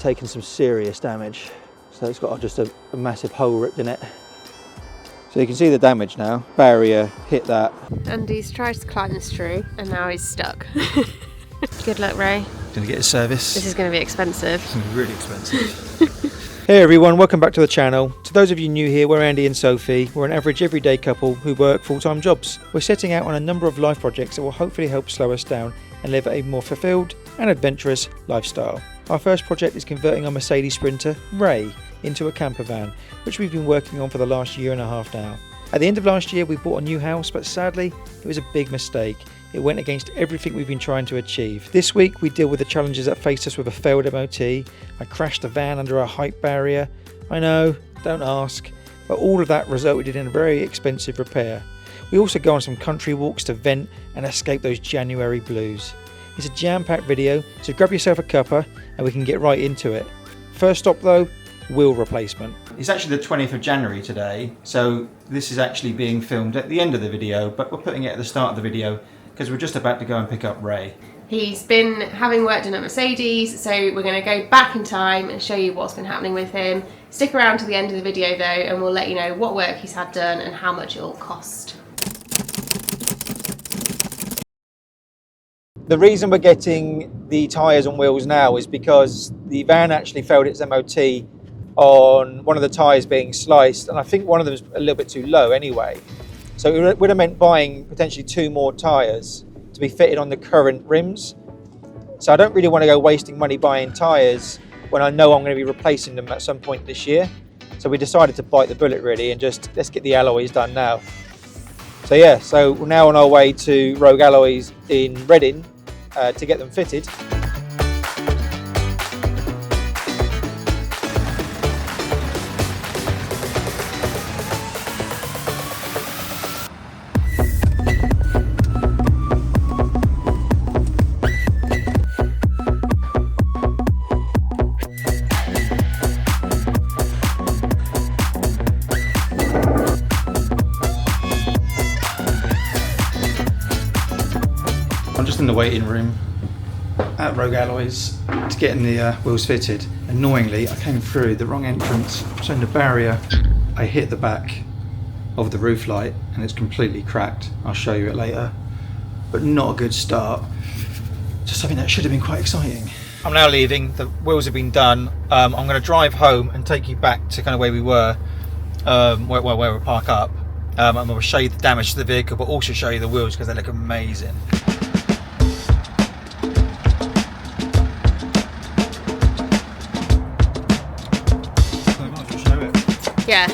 taken some serious damage. So it's got just a massive hole ripped in it. So you can see the damage now. Barrier hit that. Andy's tried to climb this tree and now he's stuck. Good luck, Ray. Gonna get a service. This is going to be expensive. It's gonna be really expensive. Hey everyone, welcome back to the channel. To those of you new here, we're Andy and Sophie. We're an average everyday couple who work full-time jobs. We're setting out on a number of life projects that will hopefully help slow us down and live a more fulfilled and adventurous lifestyle. Our first project is converting our Mercedes Sprinter, Ray, into a camper van, which we've been working on for the last year and a half now. At the end of last year we bought a new house, but sadly it was a big mistake. It went against everything we've been trying to achieve. This week we deal with the challenges that faced us with a failed MOT. I crashed the van under a height barrier. I know, don't ask, but all of that resulted in a very expensive repair. We also go on some country walks to vent and escape those January blues. It's a jam-packed video, so grab yourself a cuppa and we can get right into it. First stop though, wheel replacement. It's actually the 20th of January today, so this is actually being filmed at the end of the video, but we're putting it at the start of the video because we're just about to go and pick up Ray. He's been having work done at Mercedes, so we're going to go back in time and show you what's been happening with him. Stick around to the end of the video though and we'll let you know what work he's had done and how much it'll cost. The reason we're getting the tyres and wheels now is because the van actually failed its MOT on one of the tyres being sliced, and I think one of them is a little bit too low anyway. So it would have meant buying potentially 2 more tyres to be fitted on the current rims. So I don't really want to go wasting money buying tyres when I know I'm going to be replacing them at some point this year. So we decided to bite the bullet really and just let's get the alloys done now. So yeah, so we're now on our way to Rogue Alloys in Reading to get them fitted. I'm just in the waiting room at Rogue Alloys to getting the wheels fitted. Annoyingly, I came through the wrong entrance, so in the barrier I hit the back of the roof light and it's completely cracked. I'll show you it later, but not a good start. Just something that should have been quite exciting. I'm now leaving, the wheels have been done. I'm going to drive home and take you back to kind of where we were, where we park up. I'm going to show you the damage to the vehicle, but also show you the wheels because they look amazing. Yeah.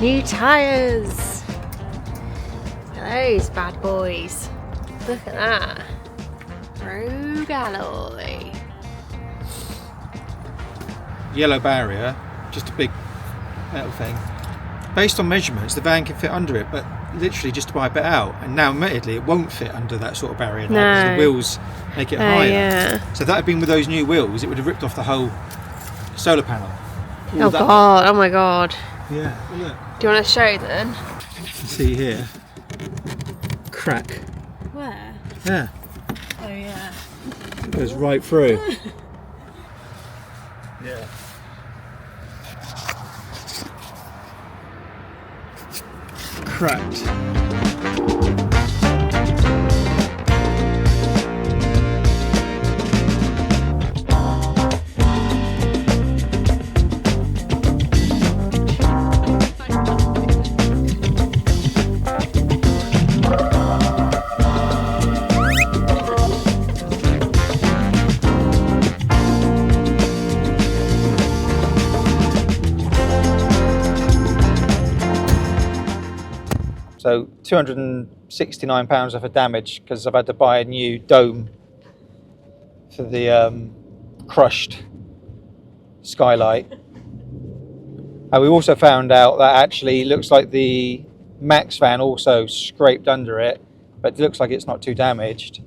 New tyres. Those bad boys. Look at that. Rogue alloy. Yellow barrier, just a big metal thing. Based on measurements, the van can fit under it, but literally just wipe it out. And now, admittedly, it won't fit under that sort of barrier now because the wheels make it higher. Yeah. So if that had been with those new wheels, it would have ripped off the whole solar panel. Oh god, oh my god. Yeah, look. Do you want to show then? You can see here. Crack. Where? Yeah. Oh yeah. It goes right through. Yeah. Cracked. So £269 worth of damage because I've had to buy a new dome for the crushed skylight. And we also found out that actually it looks like the Max van also scraped under it, but it looks like it's not too damaged.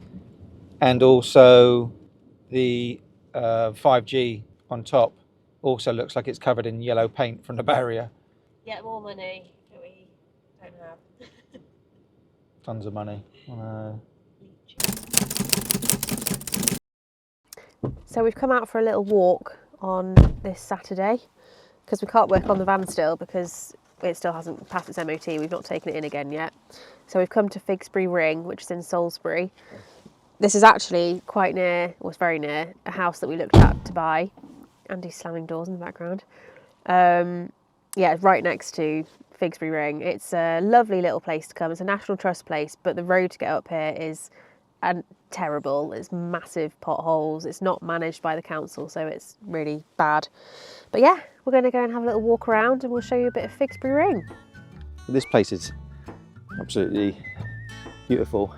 And also the 5G on top also looks like it's covered in yellow paint from the barrier. Get more money that we don't have. Tons of money. So we've come out for a little walk on this Saturday because we can't work on the van still because it still hasn't passed its MOT. We've not taken it in again yet. So we've come to Figsbury Ring, which is in Salisbury. This is actually quite near, or it's very near, a house that we looked at to buy. Andy's slamming doors in the background. Yeah, right next to Figsbury Ring. It's a lovely little place to come. It's a National Trust place, but the road to get up here is terrible. It's massive potholes. It's not managed by the council, so it's really bad. But yeah, we're going to go and have a little walk around and we'll show you a bit of Figsbury Ring. This place is absolutely beautiful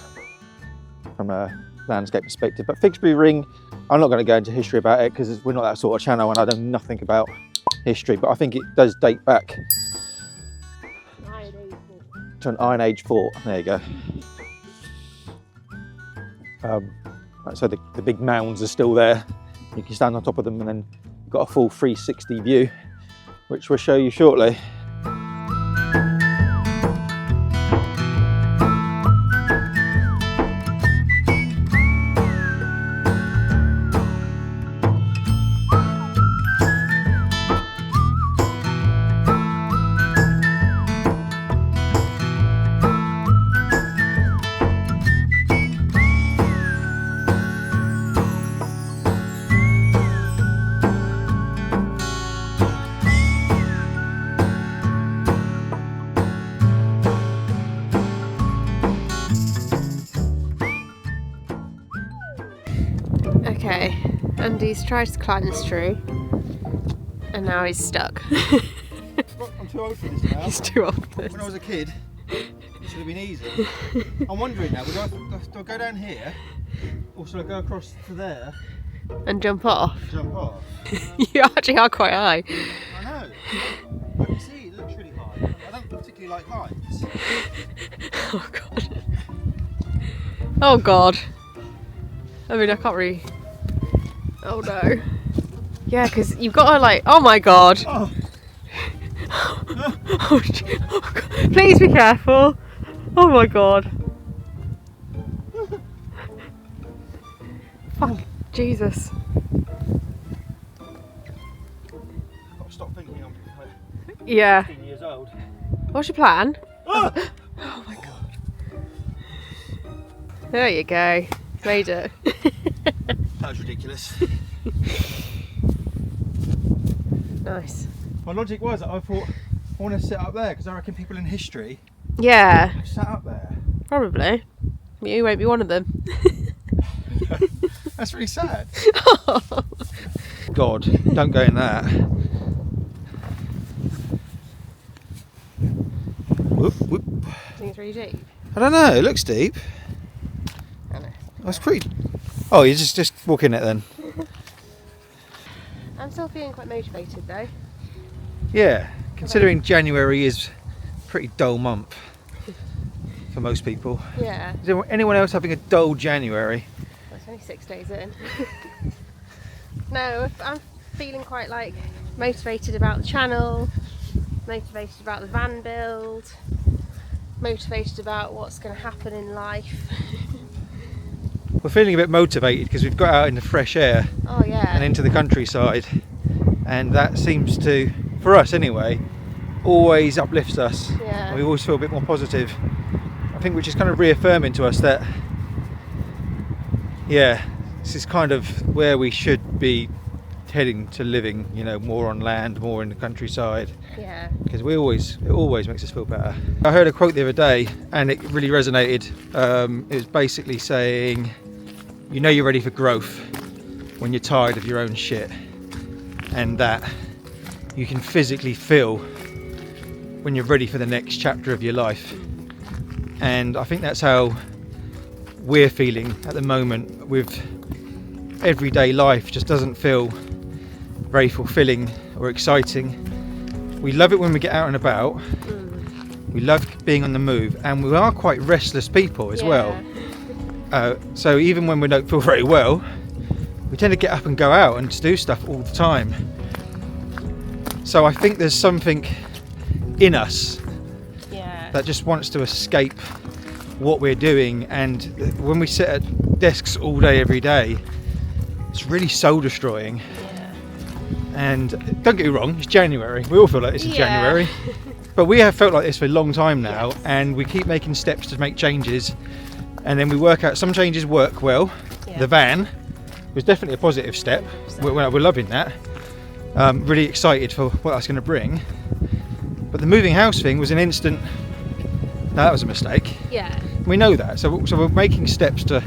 from a landscape perspective, but Figsbury Ring, I'm not going to go into history about it because we're not that sort of channel and I know nothing about history, but I think it does date back to an Iron Age fort. There you go. So the big mounds are still there. You can stand on top of them and then you've got a full 360 view, which we'll show you shortly. Okay, Andy's tried to climb this tree and now he's stuck. I'm too old for this now. He's too old for this. When I was a kid, it should have been easy. I'm wondering now, do I go down here or should I go across to there? And jump off? Jump off? You actually are quite high. I know. But you see, it looks really high. I don't particularly like heights. Oh god. Oh god. I mean, I can't really... Oh no. Yeah, because you've got to like... Oh my god. Oh. Oh, god. Please be careful. Oh my god. Fuck. Jesus. I've got to stop thinking I'm Yeah. 15 years old. What's your plan? Oh, Oh my god. There you go. Made it. that was ridiculous. Nice. My logic was that I thought I want to sit up there because I reckon people in history Yeah, have sat up there. probably. You won't be one of them. That's really sad. God, don't go in that. Whoop, whoop. I think it's really deep. I don't know, it looks deep. I know. That's pretty... Oh, you just walk in it then. I'm still feeling quite motivated though. Yeah, considering January is a pretty dull month for most people. Yeah. Is there anyone else having a dull January? Well, it's only 6 days in. No, I'm feeling quite like motivated about the channel, motivated about the van build, motivated about what's going to happen in life. We're feeling a bit motivated because we've got out in the fresh air Oh yeah. and into the countryside, and that seems to, for us anyway, always uplifts us. Yeah. We always feel a bit more positive. I think which is kind of reaffirming to us that, yeah, this is kind of where we should be heading to living, you know, more on land, more in the countryside, Yeah. because it always makes us feel better. I heard a quote the other day and it really resonated. It was basically saying, you know you're ready for growth when you're tired of your own shit, and that you can physically feel when you're ready for the next chapter of your life. And I think that's how we're feeling at the moment. With everyday life just doesn't feel very fulfilling or exciting. We love it when we get out and about. We love being on the move, and we are quite restless people as well. So even when we don't feel very well, we tend to get up and go out and just do stuff all the time. So I think there's something in us that just wants to escape what we're doing, and when we sit at desks all day every day, It's really soul destroying. Yeah. And don't get me wrong, it's January. We all feel like this in January. But we have felt like this for a long time now, and we keep making steps to make changes. And then we work out some changes work well. The van was definitely a positive step. We're loving that. Really excited for what that's going to bring. But the moving house thing was an instant. No, that was a mistake. Yeah. We know that, so we're making steps to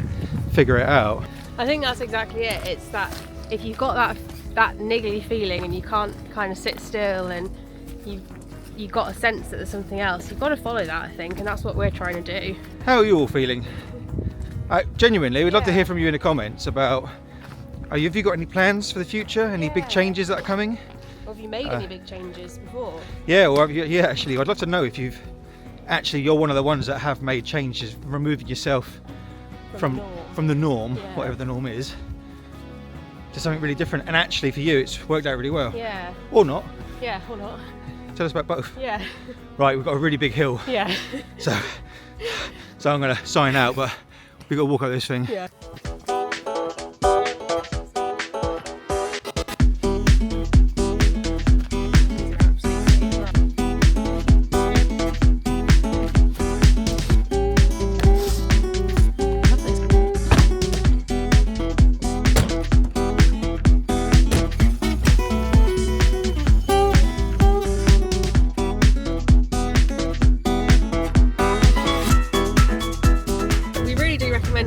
figure it out. I think that's exactly it. It's that if you've got that niggly feeling and you can't kind of sit still and you've got a sense that there's something else, you've got to follow that, I think, and that's what we're trying to do. How are you all feeling? Genuinely, we'd love to hear from you in the comments about, have you got any plans for the future? Any big changes that are coming? Or have you made any big changes before? Yeah, well, yeah, actually, I'd love to know if you're one of the ones that have made changes, removing yourself from the norm, whatever the norm is, to something really different. And actually, for you, it's worked out really well. Yeah. Or not. Yeah, or not. Tell us about both. Yeah. Right, we've got a really big hill. Yeah. So I'm going to sign out, but we've got to walk up this thing. Yeah.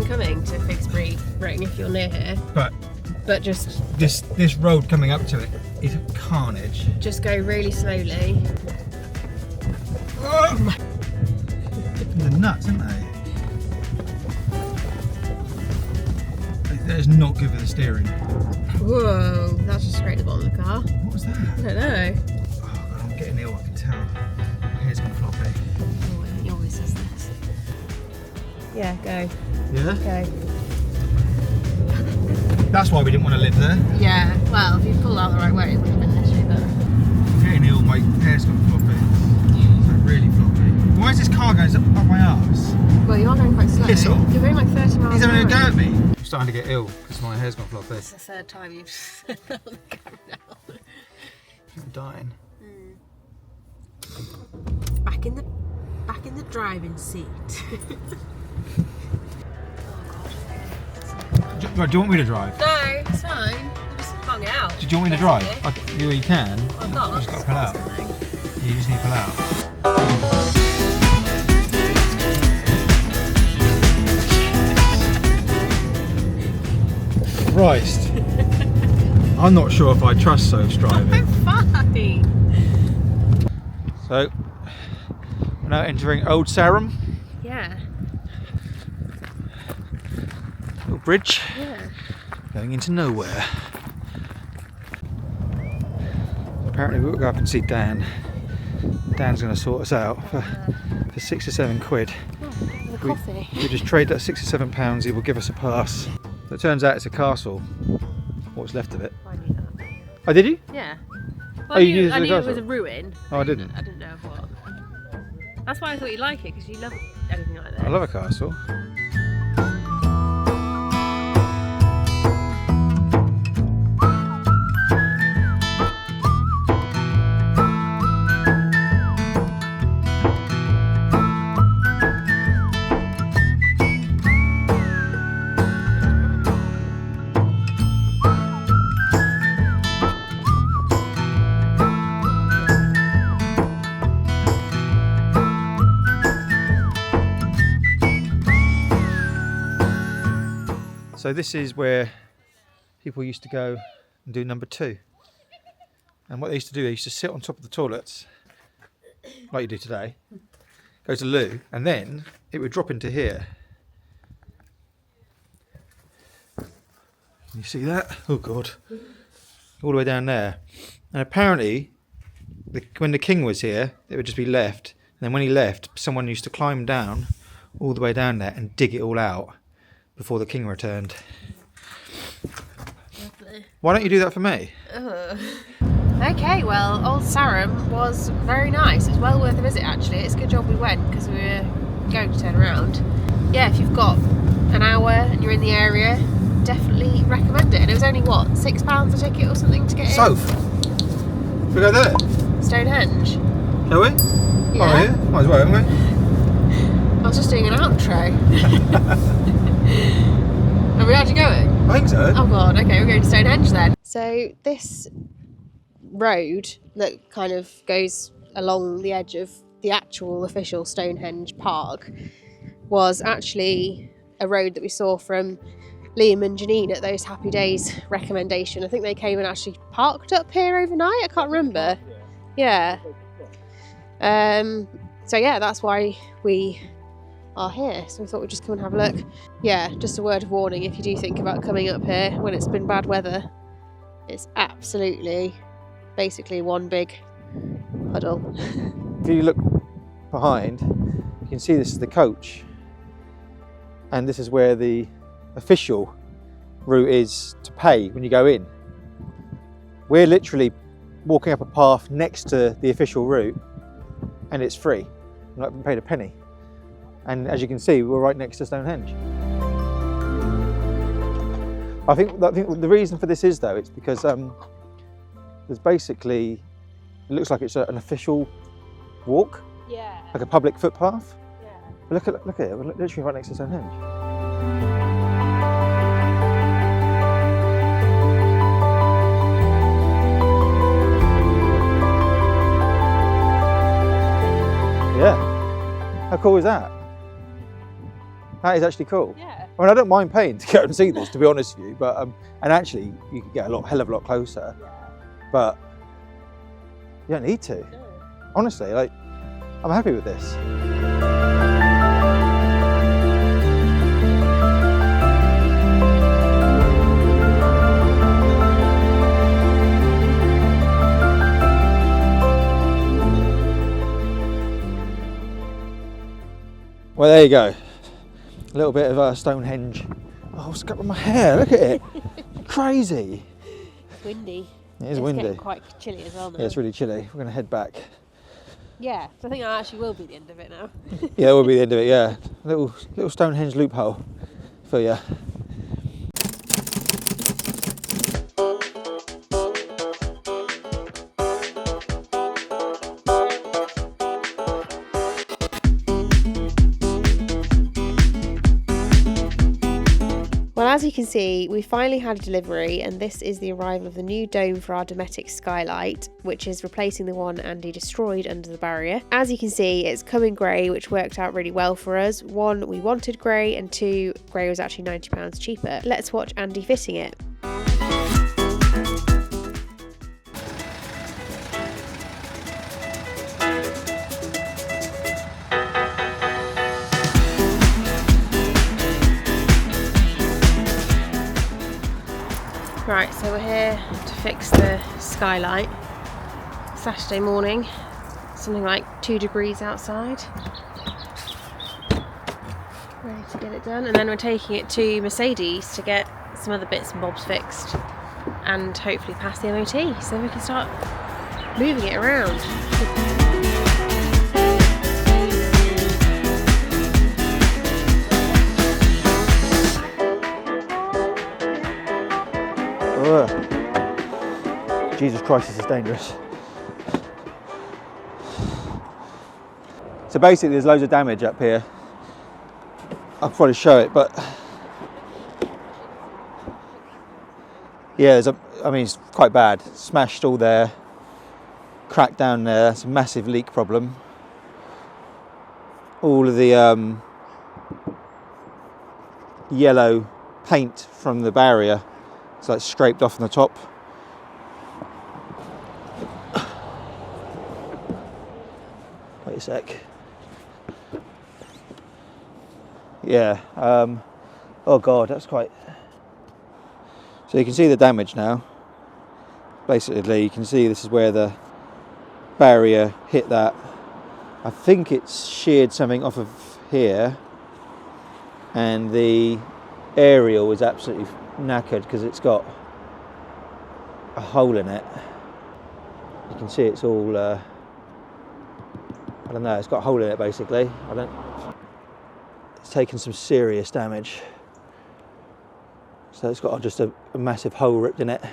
Coming to Figsbury Ring if you're near here, but just this road coming up to it is carnage. Just go really slowly. Oh! They're nuts, aren't they? That is not good for the steering. Whoa, that's just straight at the bottom of the car. What was that? I don't know. Oh God, I'm getting ill, I can tell. My hair's gone floppy. Oh, he always says this. Yeah, go. Yeah? Go. That's why we didn't want to live there. Yeah, well, if you pulled out the right way, it would have been an issue, but... I'm getting ill, my hair's gone floppy. It's like really floppy. Why is this car going up my arse? Well, you are going quite slow. Piss off. You're going like 30 miles an hour. He's having a go at me. I'm starting to get ill because my hair's gone floppy. It's the third time you've said that on the camera now. I'm dying. Back in the driving seat. Right, do you want me to drive? No, it's fine. I just hung it out. Do you want me to drive? You can. I'm not. You just got to pull out. You just need to pull out. Christ. I'm not sure if I trust Soph's driving. I'm fine. So, we're now entering Old Sarum. Yeah. Little bridge. Yeah. Going into nowhere. Apparently we'll go up and see Dan. Dan's going to sort us out for 6 or 7 quid. Oh, the coffee. We just trade that £6 or £7, he will give us a pass. So it turns out it's a castle. What's left of it. I knew that. Oh, did you? Yeah. Well, Oh, you knew I this knew was it a was a castle? ruin. Oh, I didn't. I didn't know of what. That's why I thought you'd like it, because you love anything like that. I love a castle. So this is where people used to go and do number 2. And what they used to do, they used to sit on top of the toilets, like you do today, go to loo, and then it would drop into here. You see that? Oh God. All the way down there. And apparently, when the king was here, it would just be left. And then when he left, someone used to climb down all the way down there and dig it all out before the king returned. Lovely. Why don't you do that for me? Okay, well, Old Sarum was very nice. It was well worth a visit, actually. It's a good job we went, because we were going to turn around. Yeah, if you've got an hour and you're in the area, definitely recommend it. And it was only what, £6 a ticket or something to get in? Soph, should we go there? Stonehenge. Shall we? Yeah. Oh yeah, might as well, haven't we? I was just doing an outro. Are we actually going? I think so. Oh god, okay, we're going to Stonehenge then. So this road that kind of goes along the edge of the actual official Stonehenge Park was actually a road that we saw from Liam and Janine at those Happy Days recommendation. I think they came and actually parked up here overnight, I can't remember. Yeah. So yeah, that's why we are here. So we thought we'd just come and have a look. Yeah, just a word of warning, if you do think about coming up here when it's been bad weather, it's absolutely basically one big puddle. If you look behind, you can see this is the coach, and this is where the official route is to pay when you go in. We're literally walking up a path next to the official route, and it's free. We've not paid a penny. And as you can see, we're right next to Stonehenge. I think the reason for this is, though, it's because there's basically, it looks like it's an official walk, Yeah. like a public footpath. Yeah. But look at it, we're literally right next to Stonehenge. Yeah, how cool is that? That is actually cool. Yeah. I mean, I don't mind paying to go and see this, to be honest with you, but and actually you could get hell of a lot closer, but you don't need to. No. Honestly, like, I'm happy with this. Well, there you go. A little bit of Stonehenge. Oh, what's got with my hair? Look at it. Crazy. Windy. It is windy. It's getting quite chilly as well now. Yeah, it's really chilly. We're going to head back. Yeah, so I think that actually will be the end of it now. Yeah, that will be the end of it, yeah. Little Stonehenge loophole for you. Well, as you can see, we finally had a delivery, and this is the arrival of the new dome for our Dometic skylight, which is replacing the one Andy destroyed under the barrier. As you can see, it's come in grey, which worked out really well for us. One, we wanted grey, and two, grey was actually £90 cheaper. Let's watch Andy fitting it. Right, so we're here to fix the skylight. Saturday morning, something like 2 degrees outside. Ready to get it done, and then we're taking it to Mercedes to get some other bits and bobs fixed and hopefully pass the MOT so we can start moving it around. Jesus Christ, this is dangerous. So basically there's loads of damage up here. I'll probably show it, but yeah, I mean, it's quite bad. Smashed all there, cracked down there. It's a massive leak problem. All of the yellow paint from the barrier, it's like scraped off on the top. Wait a sec. Yeah, oh God, that's quite... So you can see the damage now. Basically, you can see this is where the barrier hit that. I think it's sheared something off of here, and the aerial is absolutely knackered because it's got a hole in it. You can see it's all, I don't know, it's got a hole in it basically. It's taken some serious damage. So it's got just a massive hole ripped in it.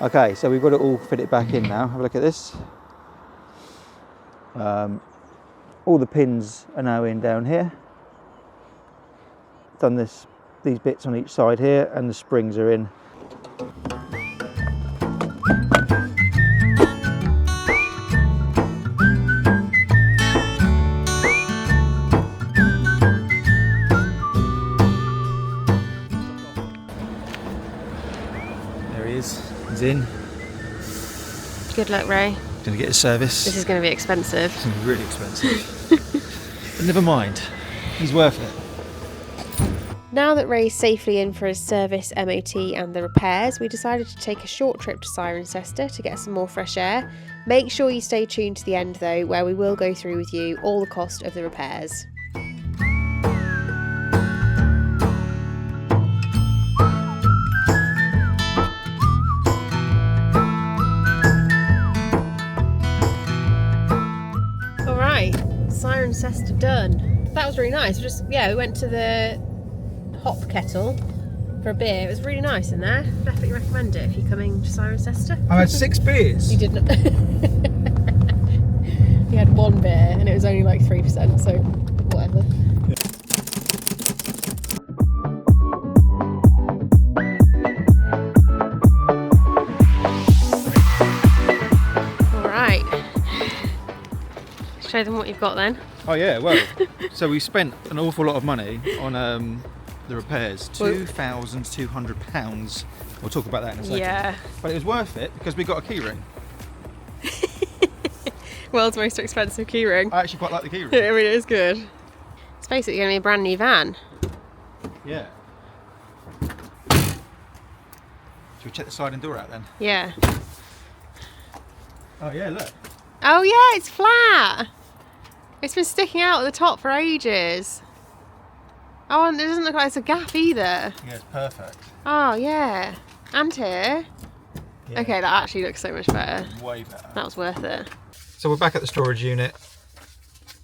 Okay, so we've got it all fitted back in now. Have a look at this. All the pins are now in down here. Done these bits on each side here, and the springs are in. There he is. He's in. Good luck, Ray. Gonna get a service. This is going to be expensive. It's gonna be really expensive. But never mind. He's worth it. Now that Ray's safely in for his service, MOT and the repairs, we decided to take a short trip to Cirencester to get some more fresh air. Make sure you stay tuned to the end though, where we will go through with you all the cost of the repairs. Alright, Cirencester done. That was really nice. We went to the hop kettle for a beer. It was really nice in there. Definitely recommend it if you're coming to Cirencester. I had 6 beers. You did not. You had 1 beer and it was only like 3%, so whatever. Alright. Show them what you've got then. Oh yeah, well, so we spent an awful lot of money on the repairs, £2,200. We'll talk about that in a second. Yeah. But it was worth it because we got a key ring. World's most expensive key ring. I actually quite like the key ring. I mean, it is good. It's basically going to be a brand new van. Yeah. Should we check the sliding door out then? Yeah. Oh yeah, look. Oh yeah, it's flat. It's been sticking out at the top for ages. Oh, and it doesn't look like there's a gap either. Yeah, it's perfect. Oh yeah. And here. Yeah. Okay, that actually looks so much better. Way better. That was worth it. So we're back at the storage unit.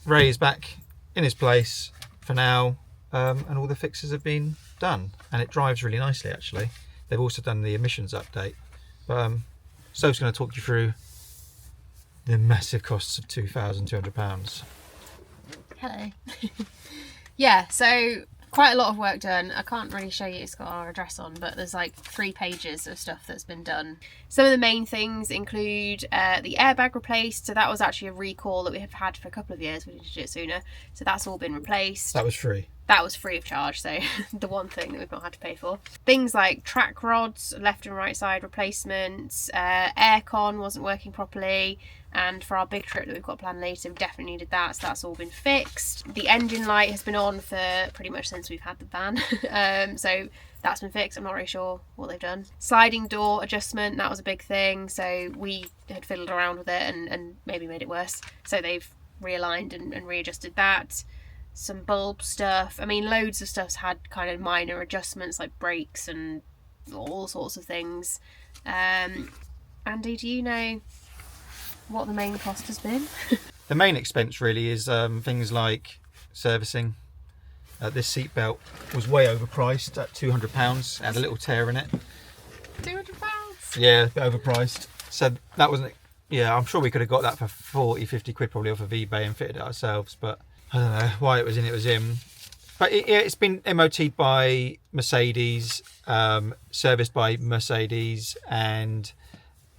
Ray is back in his place for now, and all the fixes have been done. And it drives really nicely actually. They've also done the emissions update. But Soph's going to talk you through the massive costs of £2,200. Hello. Yeah, so quite a lot of work done. I can't really show you, it's got our address on, but there's like 3 pages of stuff that's been done. Some of the main things include the airbag replaced. So that was actually a recall that we have had for a couple of years. We need to do it sooner. So that's all been replaced. That was free. That was free of charge, so the one thing that we've not had to pay for. Things like track rods, left and right side replacements, aircon wasn't working properly, and for our big trip that we've got planned later, we definitely needed that, so that's all been fixed. The engine light has been on for pretty much since we've had the van, so that's been fixed. I'm not really sure what they've done. Sliding door adjustment, that was a big thing, so we had fiddled around with it and maybe made it worse, so they've realigned and readjusted that. Some bulb stuff. I mean, loads of stuff's had kind of minor adjustments like brakes and all sorts of things. Andy, do you know what the main cost has been? The main expense really is things like servicing. This seat belt was way overpriced at £200. It had a little tear in it. £200? Yeah, a bit overpriced. So that wasn't. Yeah, I'm sure we could have got that for 40, 50 quid probably off of eBay and fitted it ourselves, but I don't know why it was in, it was in. But it's been MOT'd by Mercedes, serviced by Mercedes, and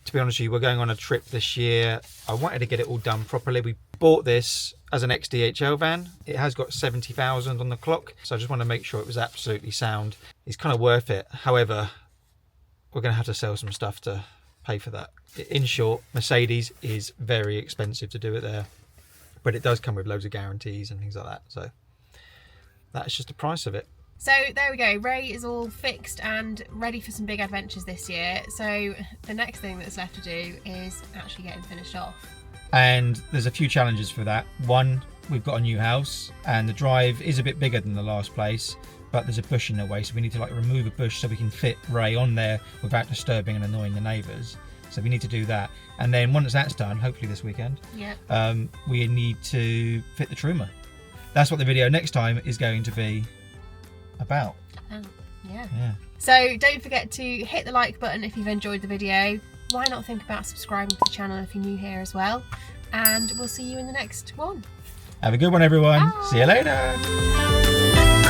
to be honest with you, we're going on a trip this year. I wanted to get it all done properly. We bought this as an XDHL van. It has got 70,000 on the clock, so I just want to make sure it was absolutely sound. It's kind of worth it. However, we're going to have to sell some stuff to pay for that. In short, Mercedes is very expensive to do it there, but it does come with loads of guarantees and things like that. So that's just the price of it. So there we go, Ray is all fixed and ready for some big adventures this year. So the next thing that's left to do is actually get him finished off. And there's a few challenges for that. One, we've got a new house and the drive is a bit bigger than the last place, but there's a bush in the way, so we need to like remove a bush so we can fit Ray on there without disturbing and annoying the neighbours. So we need to do that. And then once that's done, hopefully this weekend, we need to fit the trimmer. That's what the video next time is going to be about. Yeah. So don't forget to hit the like button if you've enjoyed the video. Why not think about subscribing to the channel if you're new here as well, and we'll see you in the next one. Have a good one, everyone. Bye. See you later.